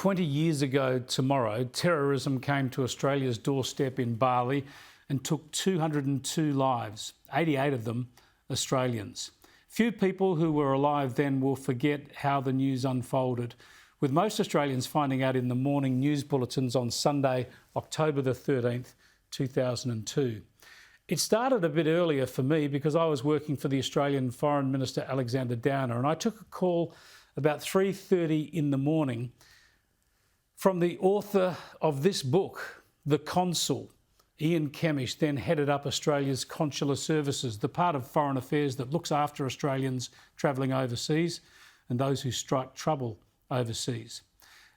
20 years ago tomorrow, terrorism came to Australia's doorstep in Bali and took 202 lives, 88 of them Australians. Few people who were alive then will forget how the news unfolded, with most Australians finding out in the morning news bulletins on Sunday, October the 13th, 2002. It started a bit earlier for me because I was working for the Australian Foreign Minister Alexander Downer, and I took a call about 3:30 in the morning from the author of this book, The Consul. Ian Kemish then headed up Australia's Consular Services, the part of foreign affairs that looks after Australians travelling overseas and those who strike trouble overseas.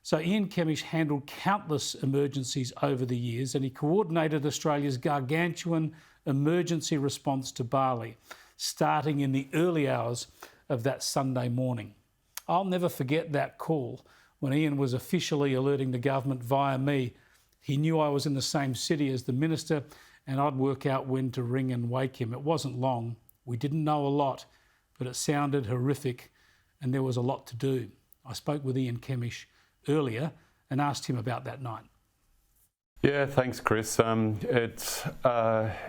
So Ian Kemish handled countless emergencies over the years, and he coordinated Australia's gargantuan emergency response to Bali, starting in the early hours of that Sunday morning. I'll never forget that call when Ian was officially alerting the government via me. He knew I was in the same city as the minister and I'd work out when to ring and wake him. It wasn't long. We didn't know a lot, but it sounded horrific and there was a lot to do. I spoke with Ian Kemish earlier and asked him about that night. Yeah, thanks, Chris. It's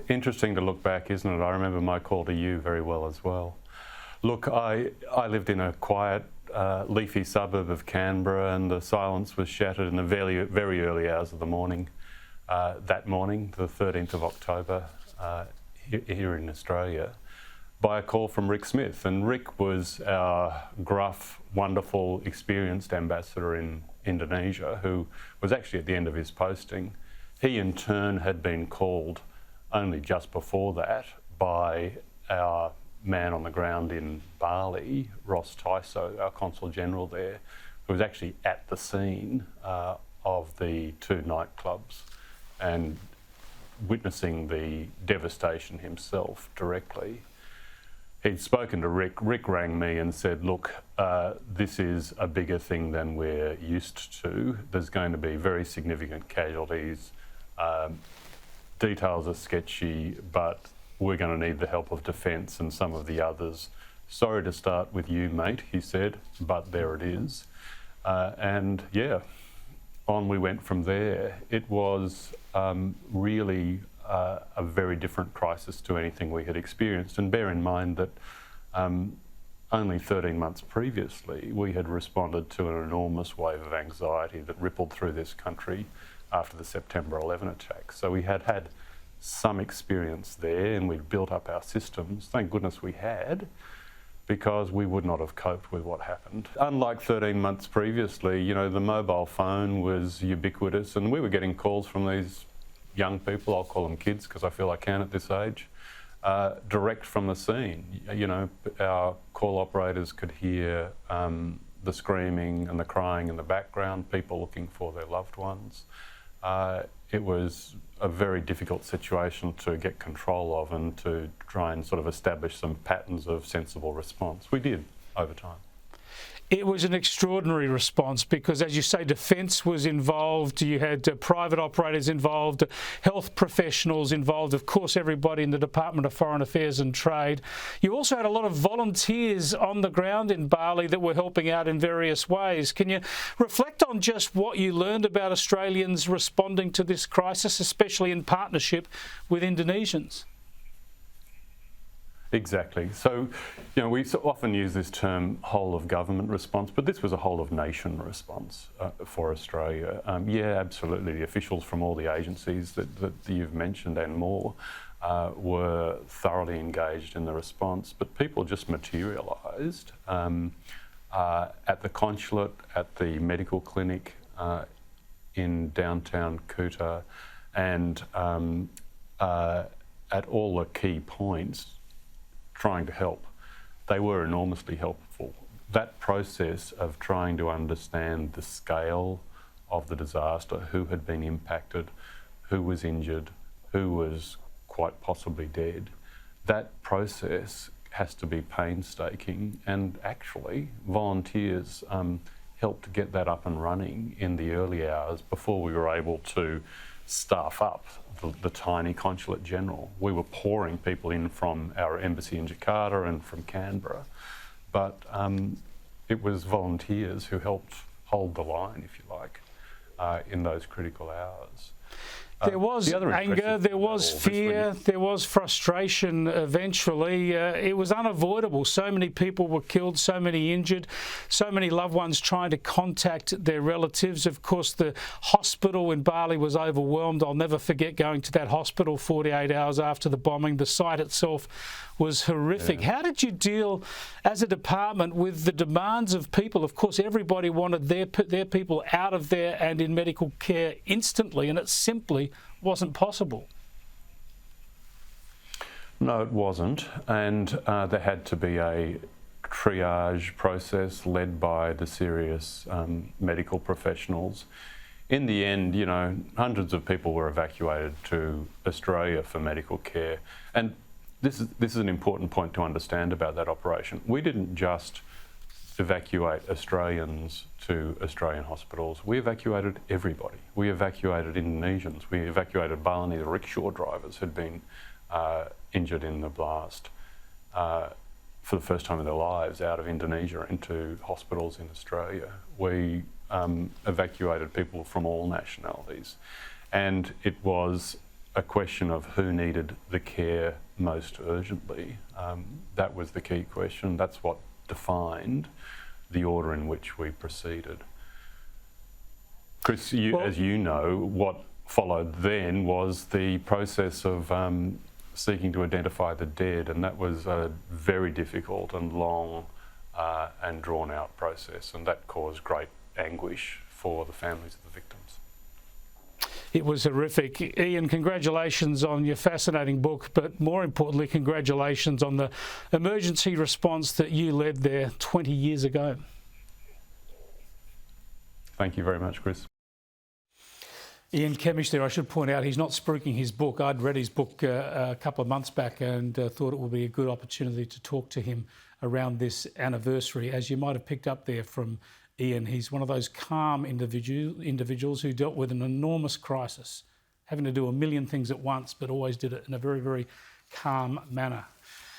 interesting to look back, isn't it? I remember my call to you very well as well. Look, I lived in a quiet, leafy suburb of Canberra, and the silence was shattered in the very, very early hours of the morning. That morning, the 13th of October, here in Australia, by a call from Rick Smith. And Rick was our gruff, wonderful, experienced ambassador in Indonesia, who was actually at the end of his posting. He in turn had been called only just before that by our man on the ground in Bali, Ross Tyso, our Consul General there, who was actually at the scene of the two nightclubs and witnessing the devastation himself directly. He'd spoken to Rick. Rick rang me and said, look, this is a bigger thing than we're used to. There's going to be very significant casualties. Details are sketchy, but we're going to need the help of Defence and some of the others. Sorry to start with you, mate, he said, but there it is. And yeah, on we went from there. It was really a very different crisis to anything we had experienced. And bear in mind that only 13 months previously, we had responded to an enormous wave of anxiety that rippled through this country after the September 11 attack. So we had had some experience there and we'd built up our systems. Thank goodness we had, because we would not have coped with what happened. Unlike 13 months previously, you know, the mobile phone was ubiquitous and we were getting calls from these young people, I'll call them kids because I feel I can at this age, direct from the scene. You know, our call operators could hear the screaming and the crying in the background, people looking for their loved ones. It was a very difficult situation to get control of and to try and sort of establish some patterns of sensible response. We did over time. It was an extraordinary response because, as you say, Defence was involved, you had private operators involved, health professionals involved, of course everybody in the Department of Foreign Affairs and Trade. You also had a lot of volunteers on the ground in Bali that were helping out in various ways. Can you reflect on just what you learned about Australians responding to this crisis, especially in partnership with Indonesians? Exactly. So, you know, we often use this term whole of government response, but this was a whole of nation response for Australia. Yeah, absolutely. The officials from all the agencies that you've mentioned and more were thoroughly engaged in the response, but people just materialised at the consulate, at the medical clinic in downtown Kuta, and at all the key points, trying to help. They were enormously helpful. That process of trying to understand the scale of the disaster, who had been impacted, who was injured, who was quite possibly dead, that process has to be painstaking, and actually volunteers helped get that up and running in the early hours before we were able to staff up the tiny consulate general. We were pouring people in from our embassy in Jakarta and from Canberra, but it was volunteers who helped hold the line, if you like, in those critical hours. There was anger, there was fear, there was frustration eventually. It was unavoidable. So many people were killed, so many injured, so many loved ones trying to contact their relatives. Of course, the hospital in Bali was overwhelmed. I'll never forget going to that hospital 48 hours after the bombing. The site itself was horrific. Yeah. How did you deal as a department with the demands of people? Of course, everybody wanted their people out of there and in medical care instantly, and it simply wasn't possible. No, it wasn't, and there had to be a triage process led by the serious medical professionals. In the end, you know, hundreds of people were evacuated to Australia for medical care, and this is an important point to understand about that operation. We didn't just evacuate Australians to Australian hospitals. We evacuated everybody. We evacuated Indonesians. We evacuated Balinese rickshaw drivers who'd been injured in the blast for the first time in their lives out of Indonesia into hospitals in Australia. We evacuated people from all nationalities, and it was a question of who needed the care most urgently. That was the key question. That's what defined the order in which we proceeded. Chris, as you know, what followed then was the process of seeking to identify the dead, and that was a very difficult and long and drawn out process, and that caused great anguish for the families of the victims. It was horrific. Ian, congratulations on your fascinating book, but more importantly, congratulations on the emergency response that you led there 20 years ago. Thank you very much, Chris. Ian Kemish there, I should point out, he's not spruiking his book. I'd read his book a couple of months back and thought it would be a good opportunity to talk to him around this anniversary. As you might have picked up there from Ian, he's one of those calm individuals who dealt with an enormous crisis, having to do a million things at once, but always did it in a very, very calm manner.